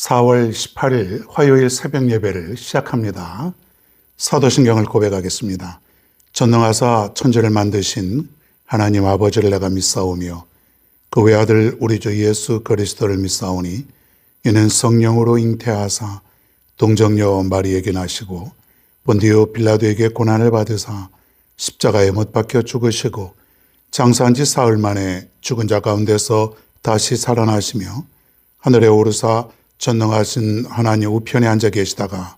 4월 18일 화요일 새벽 예배를 시작합니다. 사도신경을 고백하겠습니다. 전능하사 천지를 만드신 하나님 아버지를 내가 믿사오며 그 외아들 우리 주 예수 그리스도를 믿사오니 이는 성령으로 잉태하사 동정녀 마리에게 나시고 본디오 빌라도에게 고난을 받으사 십자가에 못 박혀 죽으시고 장사한 지 사흘 만에 죽은 자 가운데서 다시 살아나시며 하늘에 오르사 전능하신 하나님 우편에 앉아 계시다가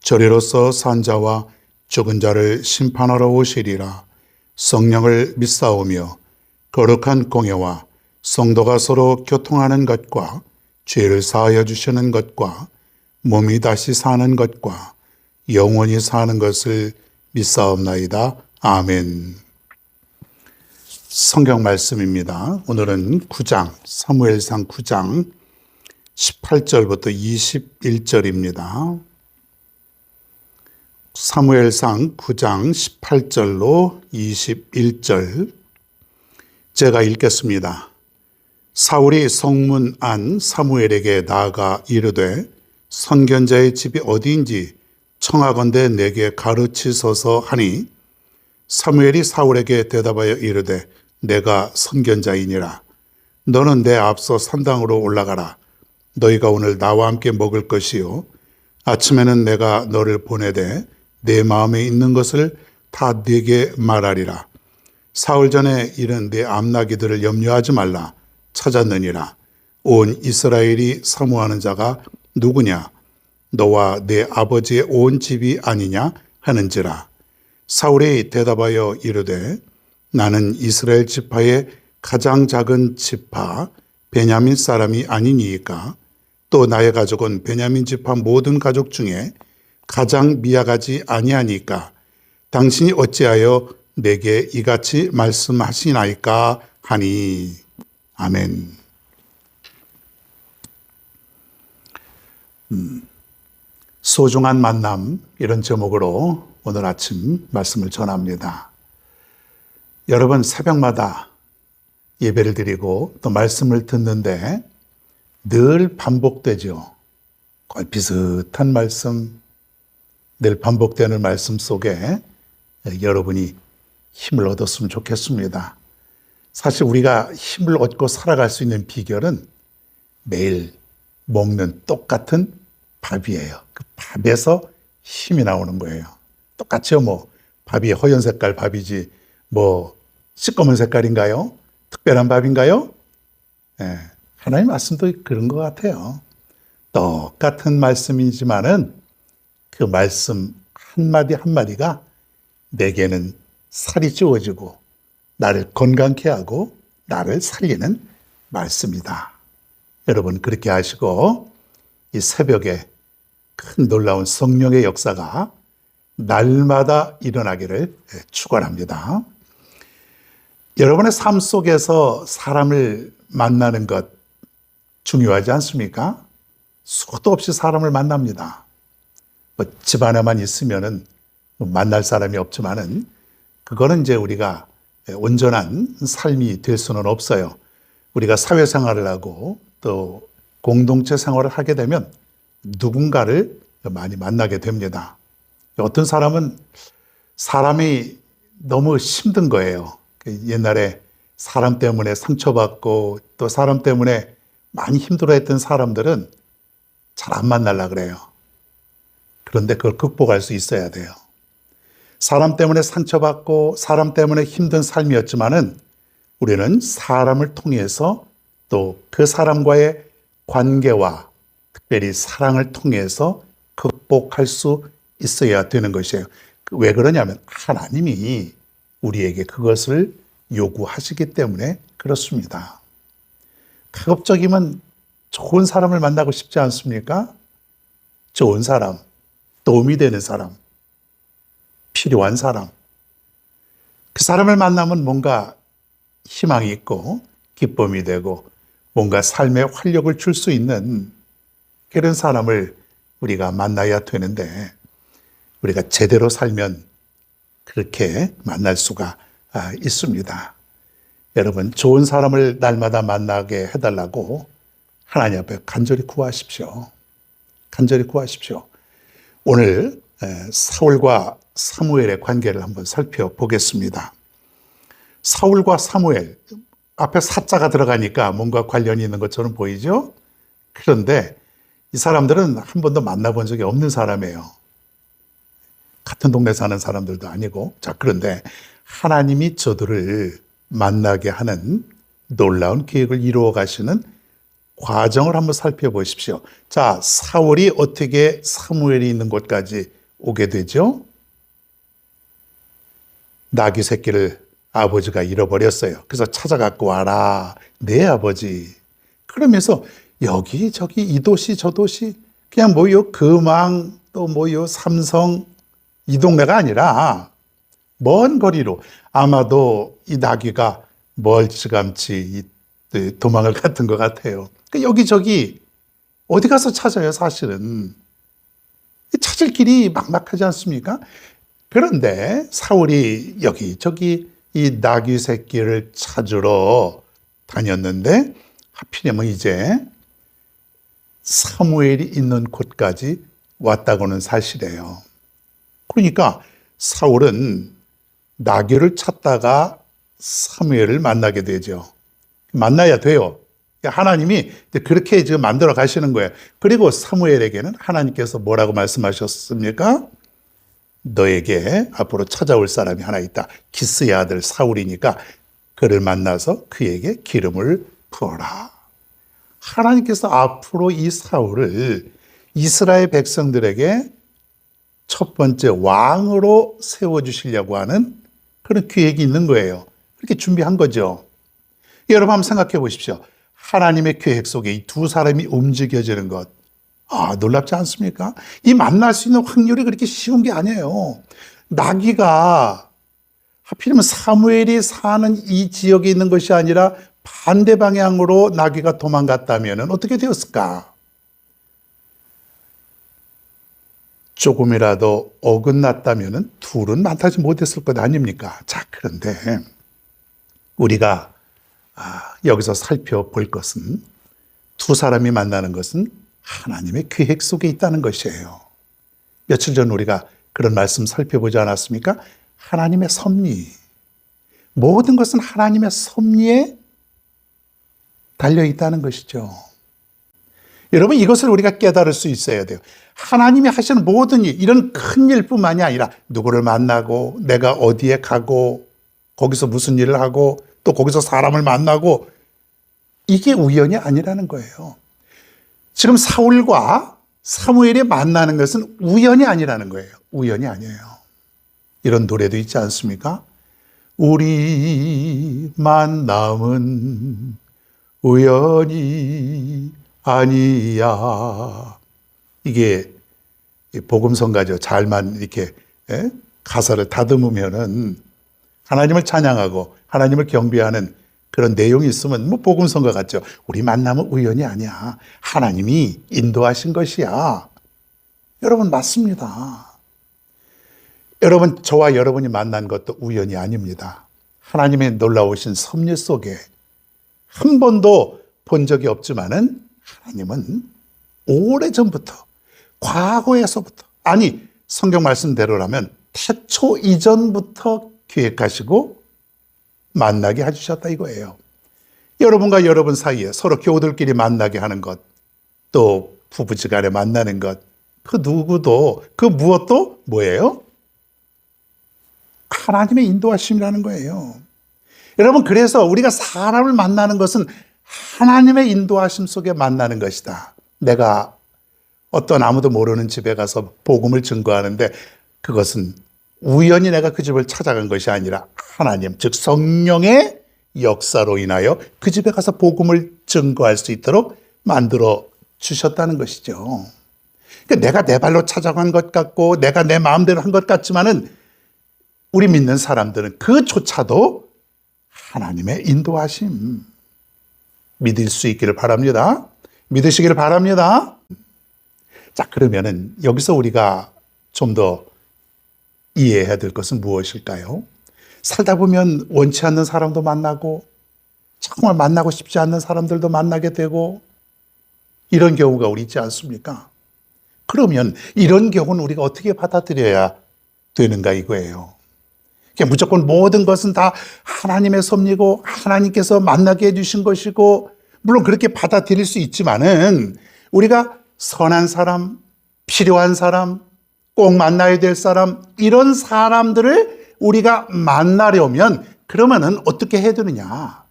저리로서 산 자와 죽은 자를 심판하러 오시리라. 성령을 믿사오며 거룩한 공예와 성도가 서로 교통하는 것과 죄를 사하여 주시는 것과 몸이 다시 사는 것과 영원히 사는 것을 믿사옵나이다. 아멘. 성경 말씀입니다. 오늘은 9장, 사무엘상 9장 18절부터 21절입니다. 사무엘상 9장 18절로 21절 제가 읽겠습니다. 사울이 성문 안 사무엘에게 나아가 이르되 선견자의 집이 어디인지 청하건대 내게 가르치소서 하니 사무엘이 사울에게 대답하여 이르되 내가 선견자이니라. 너는 내 앞서 산당으로 올라가라. 너희가 오늘 나와 함께 먹을 것이요 아침에는 내가 너를 보내되 내 마음에 있는 것을 다 네게 말하리라. 사흘 전에 이른 네 암나기들을 염려하지 말라. 찾았느니라. 온 이스라엘이 사모하는 자가 누구냐? 너와 내 아버지의 온 집이 아니냐 하는지라. 사울이 대답하여 이르되 나는 이스라엘 지파의 가장 작은 지파 베냐민 사람이 아니니이까 또 나의 가족은 베냐민 지파 모든 가족 중에 가장 미약하지 아니하니까 당신이 어찌하여 내게 이같이 말씀하시나이까 하니. 아멘. 소중한 만남 이런 제목으로 오늘 아침 말씀을 전합니다. 여러분 새벽마다 예배를 드리고 또 말씀을 듣는데 늘 반복되죠. 거의 비슷한 말씀, 늘 반복되는 말씀 속에 여러분이 힘을 얻었으면 좋겠습니다. 사실 우리가 힘을 얻고 살아갈 수 있는 비결은 매일 먹는 똑같은 밥이에요. 그 밥에서 힘이 나오는 거예요. 똑같죠. 밥이 허연 색깔 밥이지 시꺼먼 색깔인가요? 특별한 밥인가요? 네. 하나님 말씀도 그런 것 같아요. 똑같은 말씀이지만은 그 말씀 한마디 한마디가 내게는 살이 찌워지고 나를 건강케 하고 나를 살리는 말씀이다. 여러분 그렇게 하시고 이 새벽에 큰 놀라운 성령의 역사가 날마다 일어나기를 축원합니다. 여러분의 삶 속에서 사람을 만나는 것 중요하지 않습니까? 수도 없이 사람을 만납니다. 집 안에만 있으면은 만날 사람이 없지만은 그거는 이제 우리가 온전한 삶이 될 수는 없어요. 우리가 사회생활을 하고 또 공동체 생활을 하게 되면 누군가를 많이 만나게 됩니다. 어떤 사람은 사람이 너무 힘든 거예요. 옛날에 사람 때문에 상처받고 또 사람 때문에 많이 힘들어했던 사람들은 잘 안 만나려고 그래요. 그런데 그걸 극복할 수 있어야 돼요. 사람 때문에 상처받고 사람 때문에 힘든 삶이었지만은 우리는 사람을 통해서 또 그 사람과의 관계와 특별히 사랑을 통해서 극복할 수 있어야 되는 것이에요. 왜 그러냐면 하나님이 우리에게 그것을 요구하시기 때문에 그렇습니다. 가급적이면 좋은 사람을 만나고 싶지 않습니까? 좋은 사람, 도움이 되는 사람, 필요한 사람. 그 사람을 만나면 뭔가 희망이 있고 기쁨이 되고 뭔가 삶에 활력을 줄 수 있는 그런 사람을 우리가 만나야 되는데 우리가 제대로 살면 그렇게 만날 수가 있습니다. 여러분 좋은 사람을 날마다 만나게 해달라고 하나님 앞에 간절히 구하십시오. 간절히 구하십시오. 오늘 사울과 사무엘의 관계를 한번 살펴보겠습니다. 사울과 사무엘, 앞에 사자가 들어가니까 뭔가 관련이 있는 것처럼 보이죠? 그런데 이 사람들은 한 번도 만나본 적이 없는 사람이에요. 같은 동네 사는 사람들도 아니고. 자, 그런데 하나님이 저들을 만나게 하는 놀라운 계획을 이루어 가시는 과정을 한번 살펴보십시오. 자, 사울이 어떻게 사무엘이 있는 곳까지 오게 되죠? 나귀 새끼를 아버지가 잃어버렸어요. 그래서 찾아갖고 와라, 내 아버지. 그러면서 여기저기 이 도시 저 도시 그냥 뭐요 금왕 또 뭐요 삼성 이 동네가 아니라 먼 거리로, 아마도 이 나귀가 멀찌감치 도망을 갔던 것 같아요. 여기저기 어디 가서 찾아요, 사실은. 찾을 길이 막막하지 않습니까? 그런데 사울이 여기저기 이 나귀 새끼를 찾으러 다녔는데 하필이면 이제 사무엘이 있는 곳까지 왔다고는 사실이에요. 그러니까 사울은 나귀를 찾다가 사무엘을 만나게 되죠. 만나야 돼요. 하나님이 그렇게 지금 만들어 가시는 거예요. 그리고 사무엘에게는 하나님께서 뭐라고 말씀하셨습니까? 너에게 앞으로 찾아올 사람이 하나 있다. 기스의 아들 사울이니까 그를 만나서 그에게 기름을 부어라. 하나님께서 앞으로 이 사울을 이스라엘 백성들에게 첫 번째 왕으로 세워주시려고 하는 그런 계획이 있는 거예요. 그렇게 준비한 거죠. 여러분 한번 생각해 보십시오. 하나님의 계획 속에 이 두 사람이 움직여지는 것. 놀랍지 않습니까? 이 만날 수 있는 확률이 그렇게 쉬운 게 아니에요. 나귀가 하필이면 사무엘이 사는 이 지역에 있는 것이 아니라 반대 방향으로 나귀가 도망갔다면 어떻게 되었을까? 조금이라도 어긋났다면 둘은 만나지 못했을 것 아닙니까? 자, 그런데 우리가 여기서 살펴볼 것은 두 사람이 만나는 것은 하나님의 계획 속에 있다는 것이에요. 며칠 전 우리가 그런 말씀 살펴보지 않았습니까? 하나님의 섭리. 모든 것은 하나님의 섭리에 달려 있다는 것이죠. 여러분, 이것을 우리가 깨달을 수 있어야 돼요. 하나님이 하시는 모든 일, 이런 큰 일뿐만이 아니라 누구를 만나고 내가 어디에 가고 거기서 무슨 일을 하고 또 거기서 사람을 만나고 이게 우연이 아니라는 거예요. 지금 사울과 사무엘이 만나는 것은 우연이 아니라는 거예요. 우연이 아니에요. 이런 노래도 있지 않습니까? 우리 만남은 우연이 아니야. 이게 복음성가죠. 잘만 이렇게 가사를 다듬으면은 하나님을 찬양하고 하나님을 경배하는 그런 내용이 있으면 복음성가 같죠. 우리 만남은 우연이 아니야. 하나님이 인도하신 것이야. 여러분, 맞습니다. 여러분, 저와 여러분이 만난 것도 우연이 아닙니다. 하나님의 놀라우신 섭리 속에 한 번도 본 적이 없지만은 하나님은 오래전부터, 과거에서부터, 아니 성경 말씀대로라면 태초 이전부터 계획하시고 만나게 해주셨다 이거예요. 여러분과 여러분 사이에 서로 교우들끼리 만나게 하는 것, 또 부부지간에 만나는 것, 그 누구도 그 무엇도 뭐예요? 하나님의 인도하심이라는 거예요. 여러분, 그래서 우리가 사람을 만나는 것은 하나님의 인도하심 속에 만나는 것이다. 내가 어떤 아무도 모르는 집에 가서 복음을 증거하는데 그것은 우연히 내가 그 집을 찾아간 것이 아니라 하나님, 즉 성령의 역사로 인하여 그 집에 가서 복음을 증거할 수 있도록 만들어 주셨다는 것이죠. 그러니까 내가 내 발로 찾아간 것 같고 내가 내 마음대로 한 것 같지만은 우리 믿는 사람들은 그조차도 하나님의 인도하심 믿을 수 있기를 바랍니다. 믿으시기를 바랍니다. 자, 그러면은 여기서 우리가 좀 더 이해해야 될 것은 무엇일까요? 살다 보면 원치 않는 사람도 만나고 정말 만나고 싶지 않는 사람들도 만나게 되고 이런 경우가 우리 있지 않습니까? 그러면 이런 경우는 우리가 어떻게 받아들여야 되는가 이거예요. 그냥 무조건 모든 것은 다 하나님의 섭리고 하나님께서 만나게 해주신 것이고, 물론 그렇게 받아들일 수 있지만은 우리가 선한 사람, 필요한 사람, 꼭 만나야 될 사람, 이런 사람들을 우리가 만나려면 그러면은 어떻게 해야 되느냐?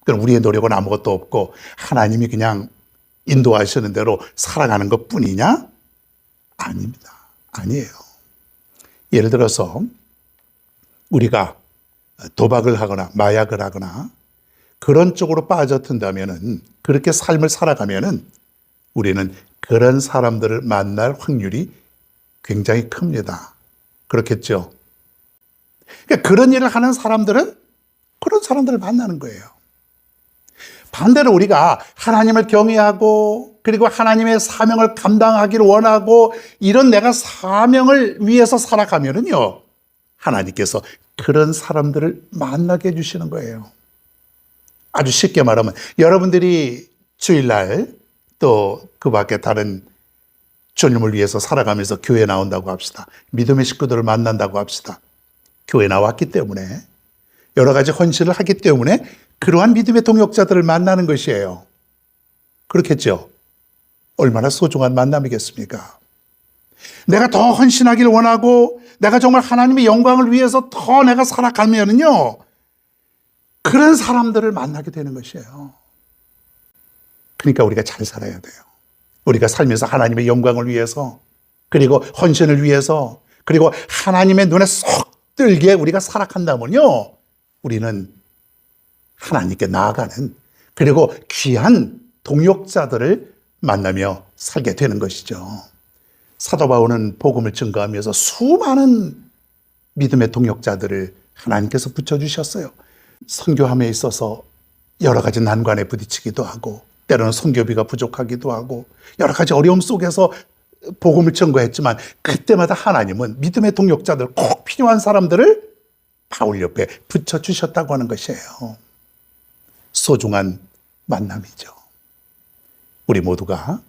그럼 우리의 노력은 아무것도 없고 하나님이 그냥 인도하시는 대로 살아가는 것 뿐이냐? 아닙니다. 아니에요. 예를 들어서 우리가 도박을 하거나 마약을 하거나 그런 쪽으로 빠져든다면은, 그렇게 삶을 살아가면은 우리는 그런 사람들을 만날 확률이 굉장히 큽니다. 그렇겠죠? 그러니까 그런 일을 하는 사람들은 그런 사람들을 만나는 거예요. 반대로 우리가 하나님을 경외하고 그리고 하나님의 사명을 감당하기를 원하고 이런 내가 사명을 위해서 살아가면은요, 하나님께서 그런 사람들을 만나게 해주시는 거예요. 아주 쉽게 말하면 여러분들이 주일날 또 그 밖에 다른 주님을 위해서 살아가면서 교회 나온다고 합시다. 믿음의 식구들을 만난다고 합시다. 교회 나왔기 때문에, 여러 가지 헌신을 하기 때문에 그러한 믿음의 동역자들을 만나는 것이에요. 그렇겠죠? 얼마나 소중한 만남이겠습니까? 내가 더 헌신하기를 원하고 내가 정말 하나님의 영광을 위해서 더 내가 살아가면은요, 그런 사람들을 만나게 되는 것이에요. 그러니까 우리가 잘 살아야 돼요. 우리가 살면서 하나님의 영광을 위해서, 그리고 헌신을 위해서, 그리고 하나님의 눈에 쏙 들게 우리가 살아간다면요, 우리는 하나님께 나아가는, 그리고 귀한 동역자들을 만나며 살게 되는 것이죠. 사도 바울은 복음을 증거하면서 수많은 믿음의 동역자들을 하나님께서 붙여주셨어요. 선교함에 있어서 여러 가지 난관에 부딪히기도 하고, 때로는 선교비가 부족하기도 하고, 여러 가지 어려움 속에서 복음을 증거했지만, 그때마다 하나님은 믿음의 동역자들, 꼭 필요한 사람들을 바울 옆에 붙여주셨다고 하는 것이에요. 소중한 만남이죠. 우리 모두가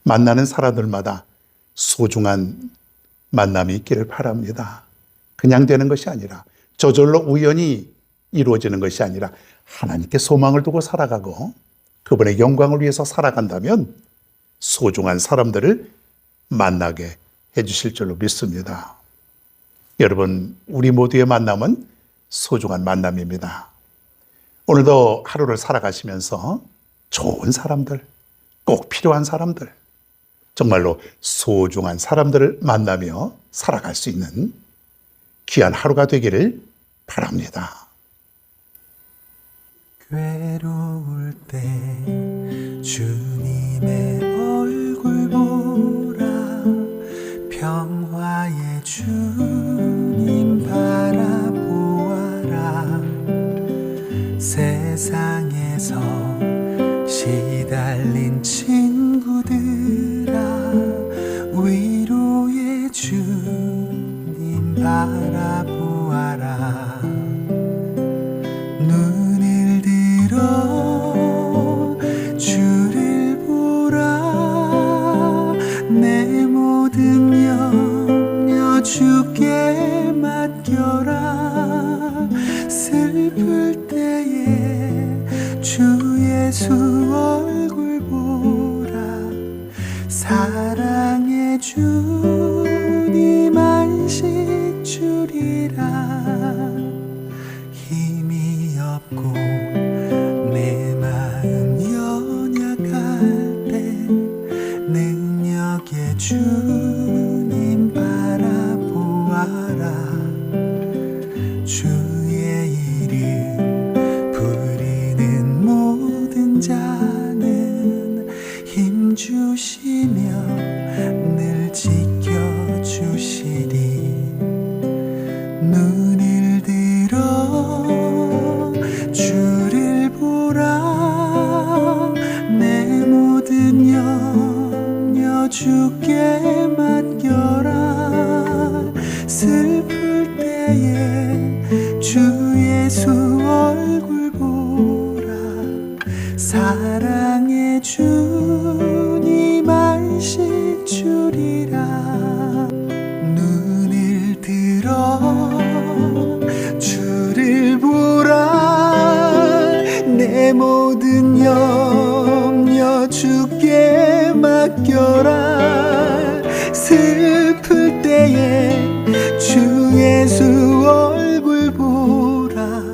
만나는 사람들마다 소중한 만남이 있기를 바랍니다. 그냥 되는 것이 아니라, 저절로 우연히 이루어지는 것이 아니라 하나님께 소망을 두고 살아가고 그분의 영광을 위해서 살아간다면 소중한 사람들을 만나게 해주실 줄로 믿습니다. 여러분, 우리 모두의 만남은 소중한 만남입니다. 오늘도 하루를 살아가시면서 좋은 사람들, 꼭 필요한 사람들, 정말로 소중한 사람들을 만나며 살아갈 수 있는 귀한 하루가 되기를 바랍니다. 괴로울 때 주님의 얼굴 보라, 평화의 주님 바라보아라. 세상에서 시달린 친구들아, 위로의 주님 바라보아라. 눈을 들어 주를 보라, 내 모든 염려 주께 맡겨라. 슬플 때에 주 예수 얼굴 보라, 사랑의 주님 안식 주리라. 힘이 없고 내 마음 연약할 때 능력의 주님 바라보아라. 주의 이름 부르는 모든 자는 힘주시며 늘 지켜주시리. 눈을 들어 주를 보라, 내 모든 염려 주께 맡겨라. 슬플 때에 주 예수 얼굴 보라, 사랑의 주님 안식 주리. 맡겨라. 슬플 때에 주 예수 얼굴 보라.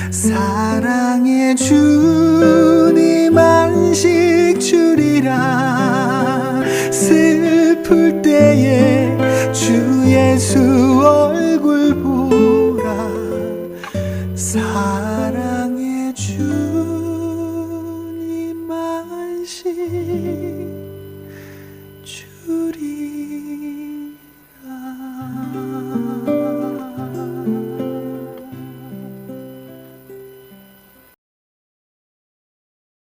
사랑의 주님 안식 주리라. 슬플 때에 주 예수 얼굴 보라. 사랑의 주님 안식